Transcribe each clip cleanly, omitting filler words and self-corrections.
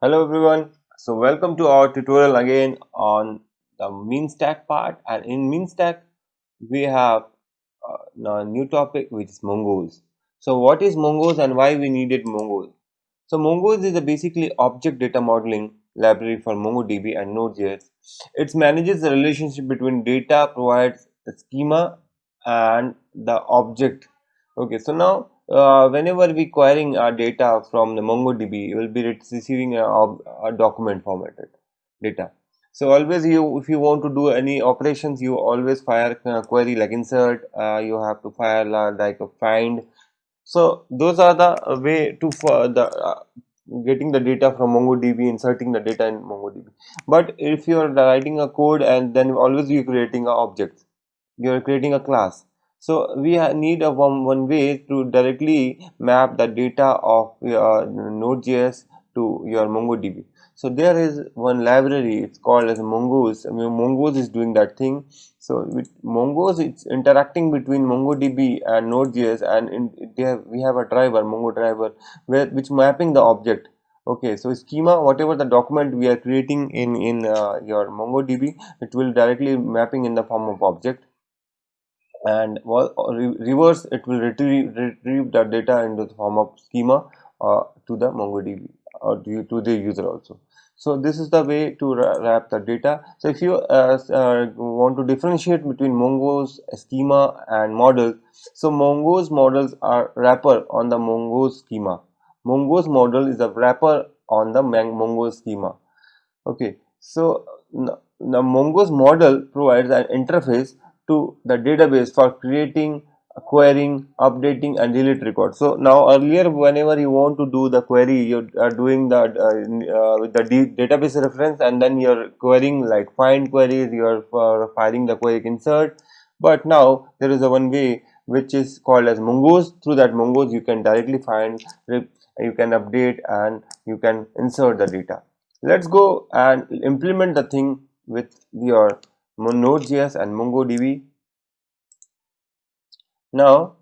Hello everyone. So welcome to our tutorial again on the MinStack part, and in MinStack we have a new topic which is Mongoose. So what is Mongoose and why we needed Mongoose? So Mongoose is a basically object data modeling library for MongoDB and Node.js. It manages the relationship between data, provides the schema and the object. Okay, so now whenever we querying our data from the MongoDB, you will be receiving a document formatted data. So always if you want to do any operations, you always fire query like insert. You have to fire like a find. So those are the way to for the getting the data from MongoDB, inserting the data in MongoDB. But if you are writing a code and then always you creating a object, you are creating a class. So we need a one way to directly map the data of your Node.js to your MongoDB. So there is one library, it's called as Mongoose. I mean, Mongoose is doing that thing. So with Mongoose, it's interacting between MongoDB and Node.js, and we have a driver, Mongo driver, which mapping the object. Okay, so schema, whatever the document we are creating in your MongoDB, it will directly mapping in the form of object, and reverse it will retrieve the data into the form of schema to the MongoDB or to the user also. So this is the way to wrap the data. So if you want to differentiate between Mongo's schema and model, so Mongo's models are wrapper on the Mongo's schema. Mongo's model is a wrapper on the Mongo schema. Okay, so the Mongo's model provides an interface to the database for creating, querying, updating, and delete records. So now earlier, whenever you want to do the query, you are doing the with the database reference, and then you're querying like find queries. You are filing the query insert. But now there is a one way which is called as Mongoose. Through that Mongoose, you can directly find, you can update, and you can insert the data. Let's go and implement the thing with your Node.js and MongoDB. Now,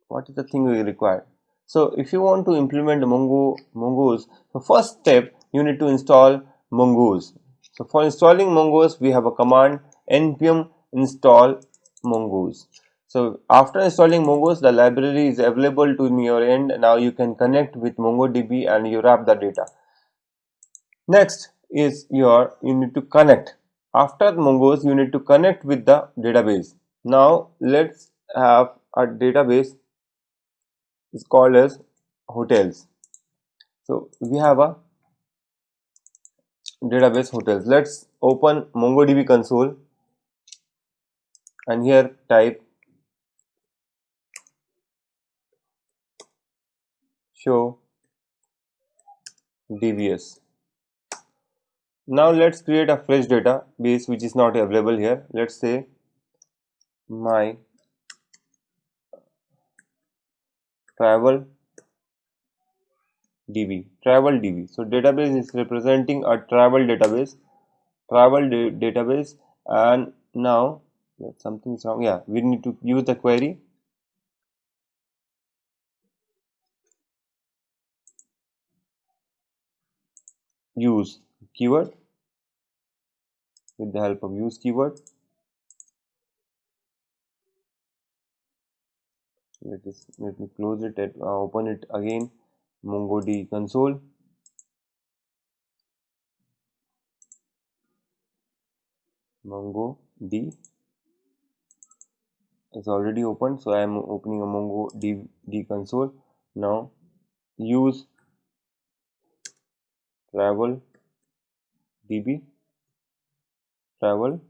what is the thing we require? So, if you want to implement the Mongoose, the first step you need to install Mongoose. So, for installing Mongoose, we have a command npm install Mongoose. So, after installing Mongoose, the library is available to your end. Now, you can connect with MongoDB and you wrap the data. Next is you need to connect. After Mongoose, you need to connect with the database. Now let's have a database is called as hotels. So we have a database hotels. Let's open MongoDB console and here type show DBS. Now let's create a fresh database which is not available here. Let's say my travel travel DB. So database is representing a travel database, and now something's wrong. Yeah, we need to use the query use keyword. With the help of use keyword, let me close it and open it again. MongoDB console. MongoDB is already open, so I am opening a MongoDB console. Now use travel DB. Travel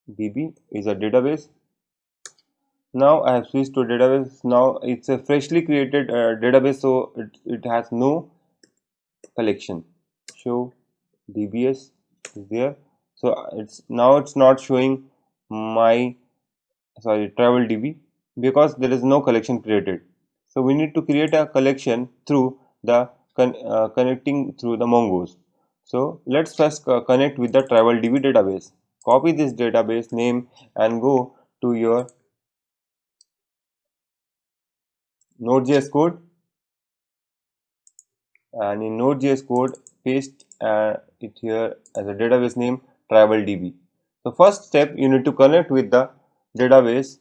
DB is a database. Now I have switched to database. Now it's a freshly created database, so it has no collection. Show DBS is there. So it's not showing my travel DB because there is no collection created. So we need to create a collection through the connecting through the Mongoose. So let's first connect with the travel DB database. Copy this database name and go to your Node.js code and in Node.js code paste it here as a database name TribalDB. So first step, you need to connect with the database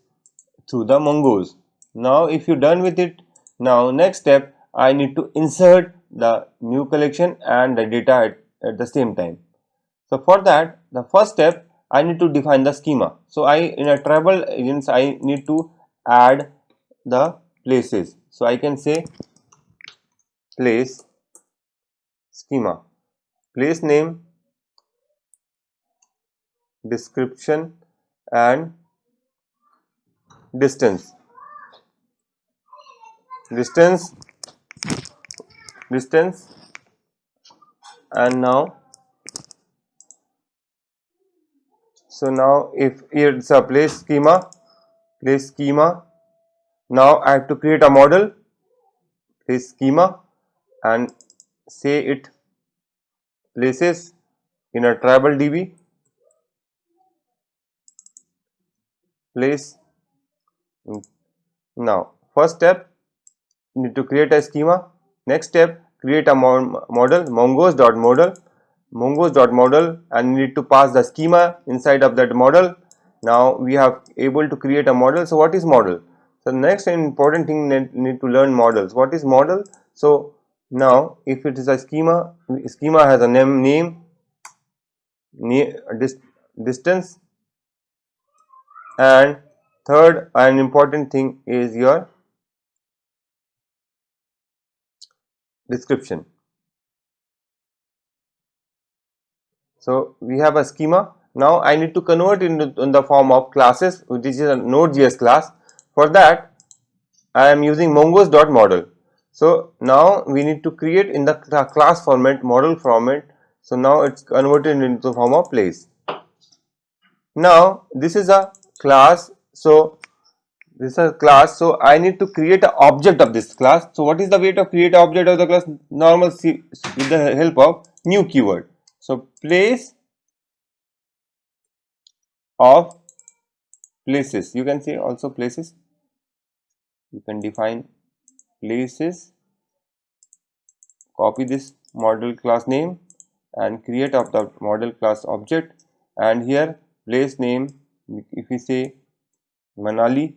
through the Mongoose. Now if you're done with it, now next step, I need to insert the new collection and the data at the same time. So for that, the first step, I need to define the schema. So in a tribal agents, I need to add the places. So I can say place schema, place name, description and distance, distance, distance, and now, so now if it's a place schema, now I have to create a model, place schema, and say it places in a tribal DB, place. Now first step, you need to create a schema. Next step, create a model, mongoose.model, and you need to pass the schema inside of that model. Now we have able to create a model. So what is model? So next important thing, need to learn models. What is model? So now if it is a schema has a name, distance, and third and important thing is your description. So we have a schema. Now I need to convert it in the form of classes, which is a Node.js class. For that, I am using mongoose.model. So now we need to create in the class format, model format. So now it's converted into the form of place. Now this is a class. So this is a class. So I need to create an object of this class. So what is the way to create an object of the class? Normal C with the help of new keyword. So place of places, you can say also places, you can define places, copy this model class name and create of the model class object, and here place name, if we say Manali,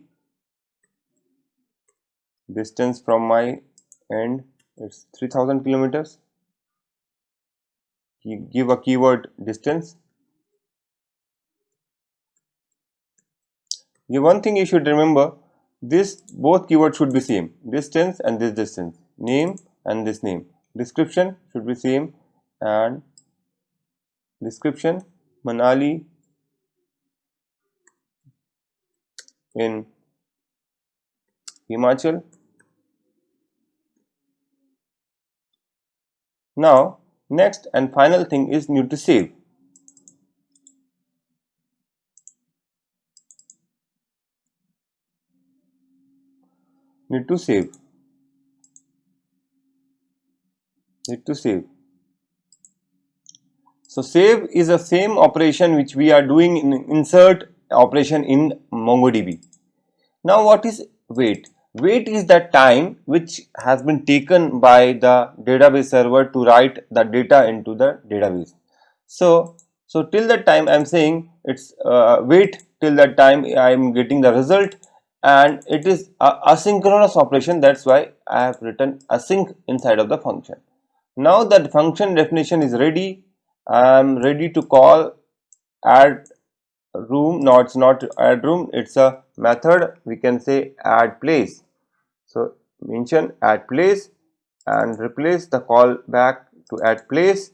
distance from my end it's 3000 kilometers, give a keyword distance. One thing you should remember, this both keywords should be same, distance and this distance, name and this name, description should be same, and description Manali in Himachal. Now next and final thing is need to save. Need to save. So save is the same operation which we are doing in insert operation in MongoDB. Now what is wait? Wait is the time which has been taken by the database server to write the data into the database. So till that time I am saying it's wait till that time I am getting the result, and it is a asynchronous operation. That's why I have written async inside of the function. Now that function definition is ready, I am ready to call add room. No, it's not add room, it's a method, we can say add place. So mention add place and replace the call back to add place.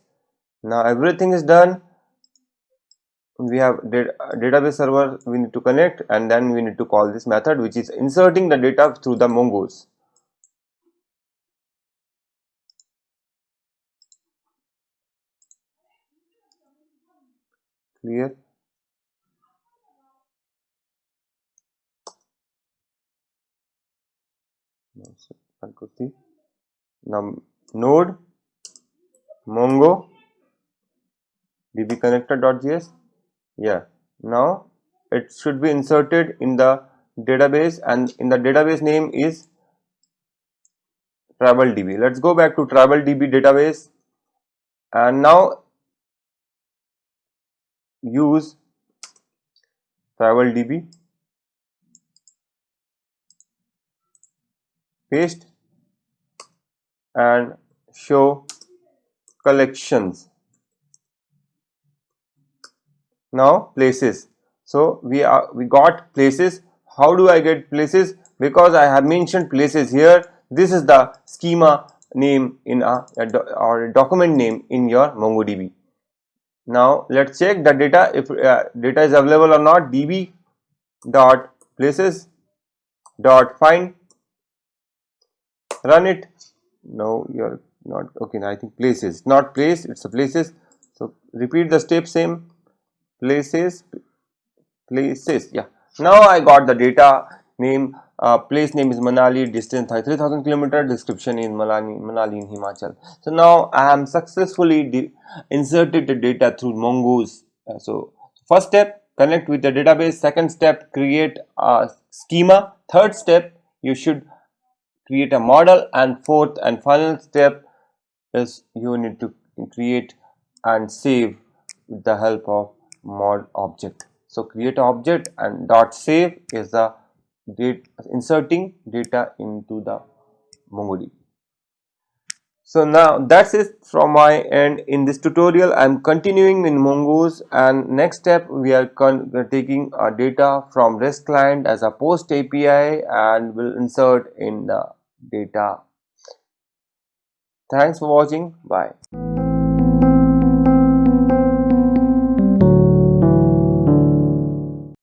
Now everything is done. We have database server we need to connect, and then we need to call this method which is inserting the data through the mongoose. Clear? Now node mongo dbconnector.js. Yeah, now it should be inserted in the database, and in the database name is TravelDB. Let's go back to TravelDB database and now use TravelDB, paste and show collections. Now places. So we got places. How do I get places? Because I have mentioned places here. This is the schema name in or document name in your MongoDB. Now let's check the data, if data is available or not. db dot places dot find, run it. No, you're not okay. I think places, not place, it's a places. So repeat the step, same places, yeah. Now I got the data name. Place name is Manali, distance 3000 km, description in Manali in Himachal. So now I am successfully inserted the data through Mongoose. So first step, connect with the database. Second step, create a schema. Third step, you should create a model, and fourth and final step is you need to create and save with the help of mod object. So create object and dot save is the inserting data into the MongoDB. So now that's it from my end. In this tutorial I am continuing in Mongoose, and next step we are taking data from REST client as a post API and will insert in the data. Thanks for watching. Bye.